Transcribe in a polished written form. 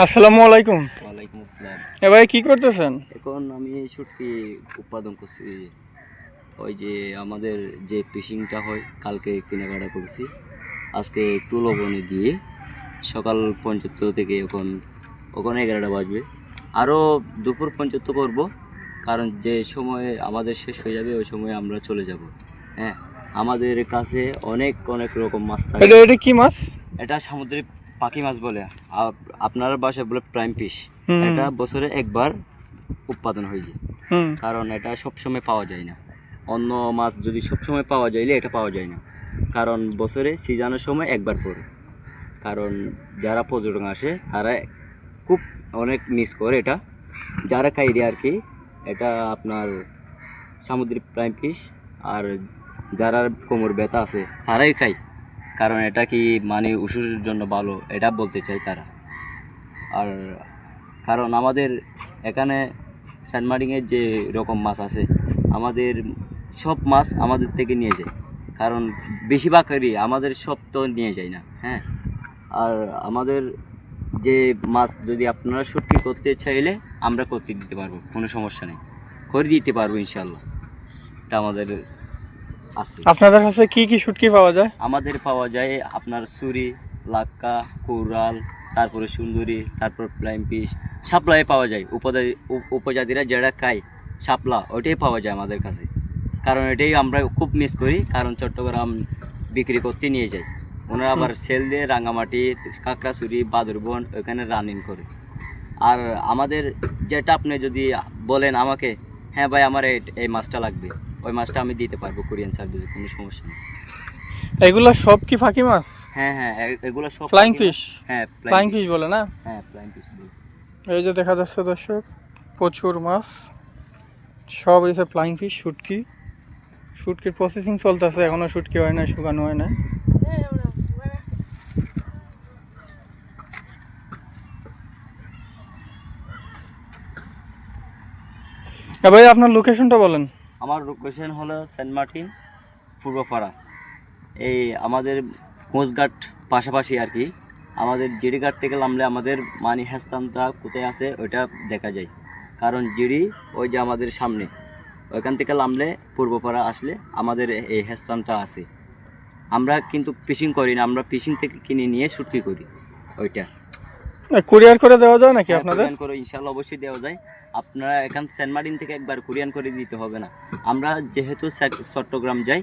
আসসালামু আলাইকুম। ওয়ালাইকুম আসসালাম। ভাই কি করতেছেন? এখন আমি শুটকি উৎপাদন করছি। ওই যে আমাদের যে ফিশিংটা হয় কালকে কেনাকাটা করেছি, আজকে একটু লবণে দিয়ে সকাল পর্যন্ত থেকে এখন ওখানে 11টা বাজবে, আরও দুপুর পর্যন্ত করব। কারণ যে সময়ে আমাদের শেষ হয়ে যাবে ওই সময় আমরা চলে যাব। হ্যাঁ, আমাদের কাছে অনেক অনেক রকম মাছ থাকে। এটা কি মাছ? এটা সামুদ্রিক পাখি মাছ বলে, আপনার বাসায় বলে প্রাইম ফিশ। হুম। এটা বছরে একবার উৎপাদন হয়ে যায়, হুম। কারণ এটা সবসময় পাওয়া যায় না। অন্য মাছ যদি সবসময় পাওয়া যাইলে এটা পাওয়া যায় না, কারণ বছরে সিজনের সময় একবার পড়ে। কারণ যারা পর্যটক আসে তারা খুব অনেক মিস করে এটা, যারা খাই আর কি। এটা আপনার সামুদ্রিক প্রাইম ফিশ। আর যারা কোমর ব্যথা আছে তারাই খায়, কারণ এটা কি মানে ওষুধের জন্য ভালো এটা বলতে চাই তারা। আর কারণ আমাদের এখানে সেন্ট মার্টিনের যে রকম মাছ আছে, আমাদের সব মাছ আমাদের থেকে নিয়ে যায়, কারণ বেশিরভাগই আমাদের সব তো নিয়ে যায় না। হ্যাঁ, আর আমাদের যে মাছ যদি আপনারা শুটকি করতে চাইলে আমরা করতে দিতে পারবো, কোনো সমস্যা নেই, করে দিতে পারবো ইনশাল্লাহ। এটা আমাদের আছে। আপনাদের কাছে কি কি শুটকি পাওয়া যায়? আমাদের পাওয়া যায় আপনার সুরি, লাক্কা, কোরাল, তারপরে সুন্দরী, তারপর প্রাইম ফিশ, শাপলাই পাওয়া যায়। উপজাতিরা যেটা খায় শাপলা, ওইটাই পাওয়া যায় আমাদের কাছে। কারণ এটাই আমরা খুব মিস করি, কারণ চট্টগ্রাম বিক্রি করতে নিয়ে যাই, ওনারা আবার সেল দিয়ে রাঙামাটি, কাকড়াছড়ি, বাদরবন ওইখানে রানিং করে। আর আমাদের যেটা আপনি যদি বলেন আমাকে, হ্যাঁ ভাই আমার এই মাছটা লাগবে, ওই মাছটা আমি দিতে পারবো কোরিয়ান সার্ভিসে, কোনো সমস্যা নেই। এগুলা সব কি ফাঁকি মাছ? হ্যাঁ হ্যাঁ, এগুলো সব ফ্লাইং পাখি ফিশ? মাছ। হ্যাঁ, ফ্লাইং ফিশ বলে না? হ্যাঁ, ফ্লাইং ফিশ বলে। এই যে দেখা যাচ্ছে দর্শক, প্রচুর মাছ, সব এসে ফ্লাইং ফিশ, শুটকি। শুটকির প্রসেসিং চলতেছে, এখনো শুটকি হয় না, শুকানো হয় না। ভাই আপনার লোকেশনটা বলেন। আমার লোকেশন হলো সেন্ট মার্টিন, পূর্বপাড়া। এই আমাদের কোস্টগার্ড পাশাপাশি আর কি। আমাদের জিডি ঘাট থেকে নামলে আমাদের মানি হ্যাস্তানটা কোথায় আছে ওইটা দেখা যায়, কারণ জিডি ওই যে আমাদের সামনে, ওইখান থেকে নামলে পূর্বপাড়া আসলে আমাদের এই হ্যাস্তানটা আছে। আমরা কিন্তু ফিশিং করি না, আমরা ফিশিং থেকে কিনে নিয়ে শুটকি করি ওইটা। কুরিয়ার করে দেওয়া যায় নাকি আপনাদের? কুরিয়ান করে ইনশাল্লাহ অবশ্যই দেওয়া যায়। আপনারা এখান সেন্ট মার্টিন থেকে একবার কুরিয়ান করে দিতে হবে না। আমরা যেহেতু চট্টগ্রাম যাই,